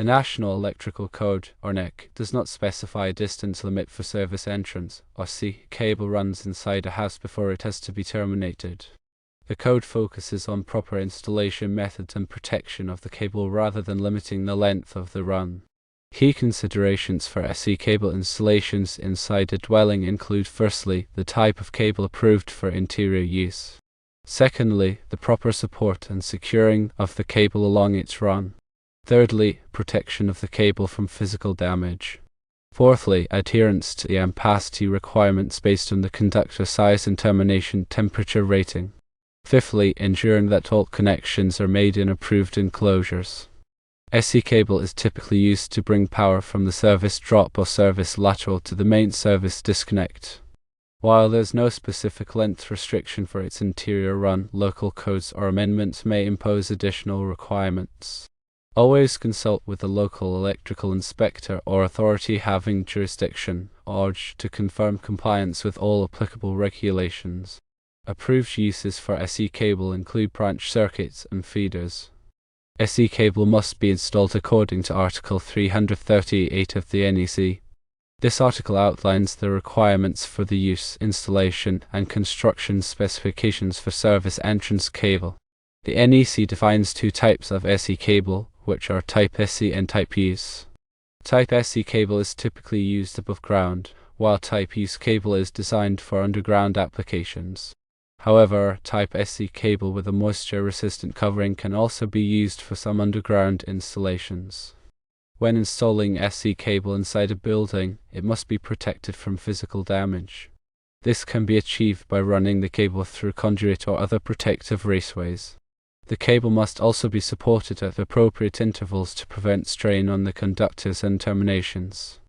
The National Electrical Code, or NEC, does not specify a distance limit for service entrance, or C. Cable runs inside a house before it has to be terminated. The code focuses on proper installation methods and protection of the cable rather than limiting the length of the run. Key considerations for SE cable installations inside a dwelling include firstly, the type of cable approved for interior use. Secondly, the proper support and securing of the cable along its run. Thirdly, protection of the cable from physical damage. Fourthly, adherence to the ampacity requirements based on the conductor size and termination temperature rating. Fifthly, ensuring that all connections are made in approved enclosures. SE cable is typically used to bring power from the service drop or service lateral to the main service disconnect. While there is no specific length restriction for its interior run, local codes or amendments may impose additional requirements. Always consult with the local electrical inspector or authority having jurisdiction, ORJ, to confirm compliance with all applicable regulations. Approved uses for SE cable include branch circuits and feeders. SE cable must be installed according to Article 338 of the NEC. This article outlines the requirements for the use, installation, and construction specifications for service entrance cable. The NEC defines two types of SE cable, which are Type SE and Type Use. Type SE cable is typically used above ground, while Type Use cable is designed for underground applications. However, Type SE cable with a moisture-resistant covering can also be used for some underground installations. When installing SE cable inside a building, it must be protected from physical damage. This can be achieved by running the cable through conduit or other protective raceways. The cable must also be supported at appropriate intervals to prevent strain on the conductors and terminations.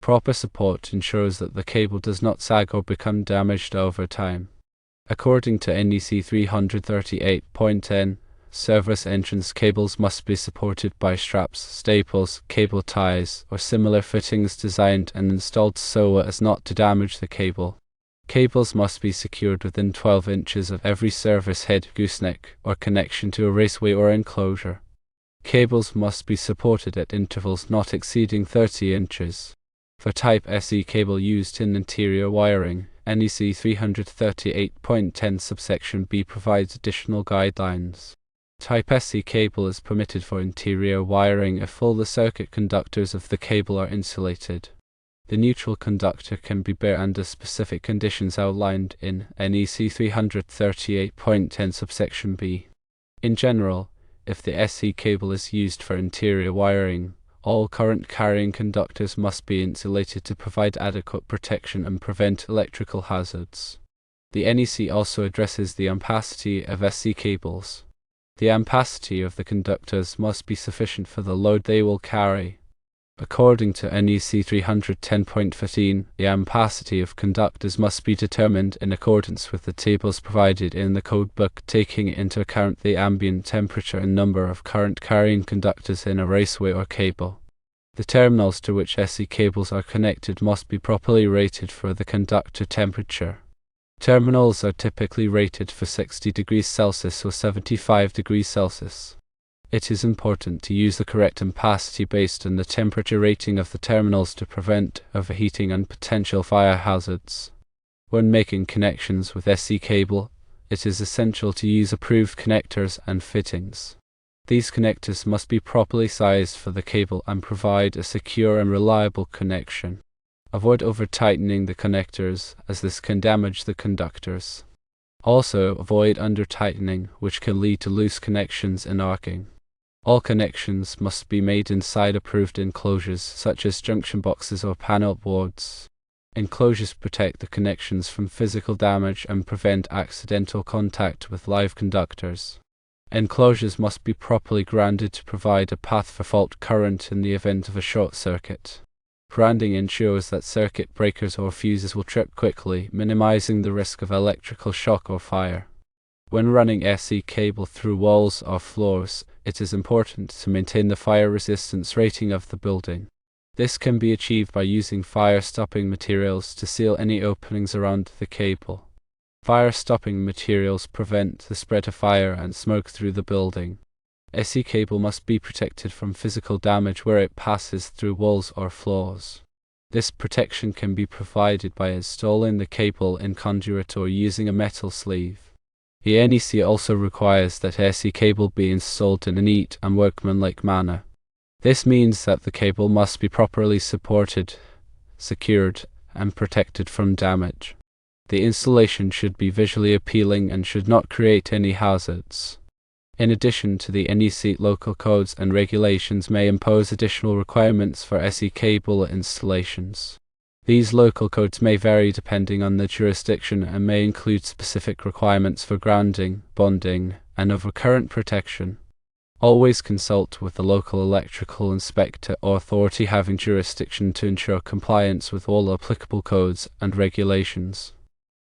Proper support ensures that the cable does not sag or become damaged over time. According to NEC 338.10, service entrance cables must be supported by straps, staples, cable ties, or similar fittings designed and installed so as not to damage the cable. Cables must be secured within 12 inches of every service head, gooseneck, or connection to a raceway or enclosure. Cables must be supported at intervals not exceeding 30 inches. For Type SE cable used in interior wiring, NEC 338.10 subsection B provides additional guidelines. Type SE cable is permitted for interior wiring if all the circuit conductors of the cable are insulated. The neutral conductor can be bare under specific conditions outlined in NEC 338.10 subsection B. In general, if the SE cable is used for interior wiring, all current carrying conductors must be insulated to provide adequate protection and prevent electrical hazards. The NEC also addresses the ampacity of SE cables. The ampacity of the conductors must be sufficient for the load they will carry. According to NEC 310.15, the ampacity of conductors must be determined in accordance with the tables provided in the codebook, taking into account the ambient temperature and number of current carrying conductors in a raceway or cable. The terminals to which SE cables are connected must be properly rated for the conductor temperature. Terminals are typically rated for 60 degrees Celsius or 75 degrees Celsius. It is important to use the correct ampacity based on the temperature rating of the terminals to prevent overheating and potential fire hazards. When making connections with SE cable, it is essential to use approved connectors and fittings. These connectors must be properly sized for the cable and provide a secure and reliable connection. Avoid over-tightening the connectors, as this can damage the conductors. Also, avoid under-tightening, which can lead to loose connections and arcing. All connections must be made inside approved enclosures, such as junction boxes or panel boards. Enclosures protect the connections from physical damage and prevent accidental contact with live conductors. Enclosures must be properly grounded to provide a path for fault current in the event of a short circuit. Grounding ensures that circuit breakers or fuses will trip quickly, minimizing the risk of electrical shock or fire. When running SE cable through walls or floors, it is important to maintain the fire resistance rating of the building. This can be achieved by using fire-stopping materials to seal any openings around the cable. Fire-stopping materials prevent the spread of fire and smoke through the building. SE cable must be protected from physical damage where it passes through walls or floors. This protection can be provided by installing the cable in conduit or using a metal sleeve. The NEC also requires that SE cable be installed in a neat and workmanlike manner. This means that the cable must be properly supported, secured, and protected from damage. The installation should be visually appealing and should not create any hazards. In addition to the NEC, local codes and regulations may impose additional requirements for SE cable installations. These local codes may vary depending on the jurisdiction and may include specific requirements for grounding, bonding, and other current protection. Always consult with the local electrical inspector or authority having jurisdiction to ensure compliance with all applicable codes and regulations.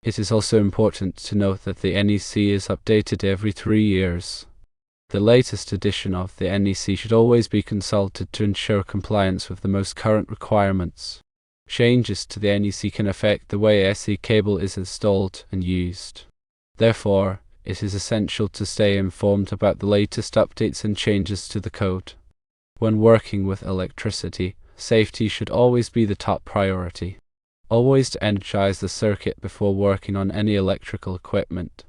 It is also important to note that the NEC is updated every 3 years. The latest edition of the NEC should always be consulted to ensure compliance with the most current requirements. Changes to the NEC can affect the way SE cable is installed and used. Therefore, it is essential to stay informed about the latest updates and changes to the code. When working with electricity, safety should always be the top priority. Always to energize the circuit before working on any electrical equipment.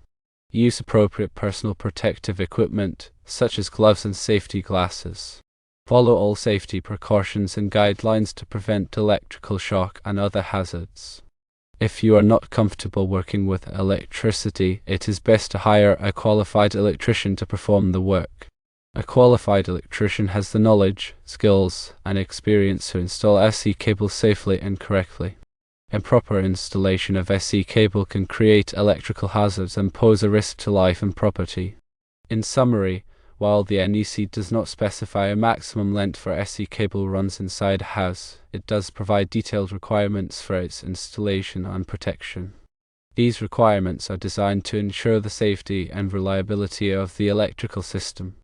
Use appropriate personal protective equipment, such as gloves and safety glasses. Follow all safety precautions and guidelines to prevent electrical shock and other hazards. If you are not comfortable working with electricity, it is best to hire a qualified electrician to perform the work. A qualified electrician has the knowledge, skills, and experience to install SE cable safely and correctly. Improper installation of SE cable can create electrical hazards and pose a risk to life and property. In summary, while the NEC does not specify a maximum length for SE cable runs inside a house, it does provide detailed requirements for its installation and protection. These requirements are designed to ensure the safety and reliability of the electrical system.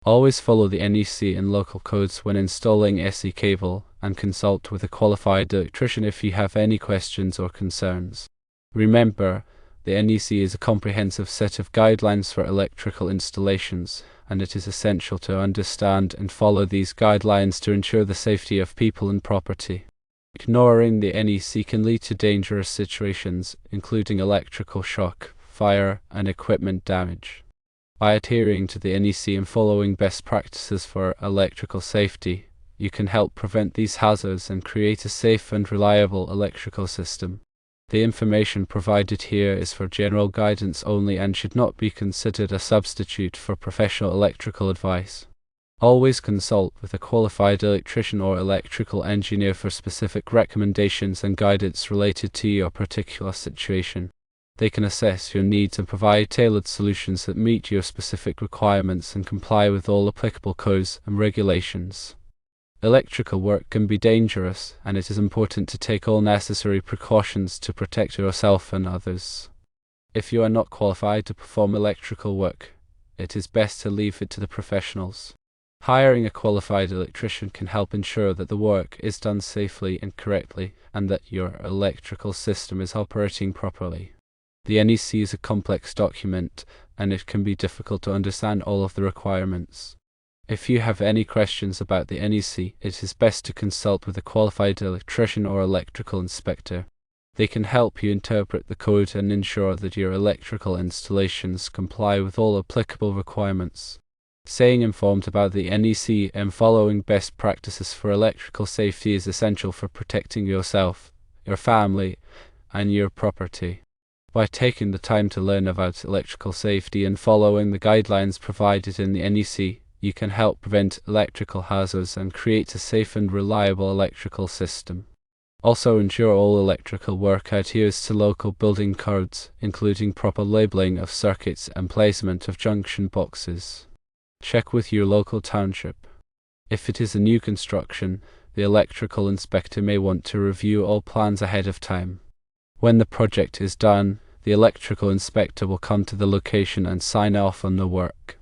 Always follow the NEC and local codes when installing SE cable, and consult with a qualified electrician if you have any questions or concerns. Remember, the NEC is a comprehensive set of guidelines for electrical installations, and it is essential to understand and follow these guidelines to ensure the safety of people and property. Ignoring the NEC can lead to dangerous situations, including electrical shock, fire, and equipment damage. By adhering to the NEC and following best practices for electrical safety, you can help prevent these hazards and create a safe and reliable electrical system. The information provided here is for general guidance only and should not be considered a substitute for professional electrical advice. Always consult with a qualified electrician or electrical engineer for specific recommendations and guidance related to your particular situation. They can assess your needs and provide tailored solutions that meet your specific requirements and comply with all applicable codes and regulations. Electrical work can be dangerous, and it is important to take all necessary precautions to protect yourself and others. If you are not qualified to perform electrical work, it is best to leave it to the professionals. Hiring a qualified electrician can help ensure that the work is done safely and correctly, and that your electrical system is operating properly. The NEC is a complex document, and it can be difficult to understand all of the requirements. If you have any questions about the NEC, it is best to consult with a qualified electrician or electrical inspector. They can help you interpret the code and ensure that your electrical installations comply with all applicable requirements. Staying informed about the NEC and following best practices for electrical safety is essential for protecting yourself, your family, and your property. By taking the time to learn about electrical safety and following the guidelines provided in the NEC, you can help prevent electrical hazards and create a safe and reliable electrical system. Also ensure all electrical work adheres to local building codes, including proper labeling of circuits and placement of junction boxes. Check with your local township. If it is a new construction, the electrical inspector may want to review all plans ahead of time. When the project is done, the electrical inspector will come to the location and sign off on the work.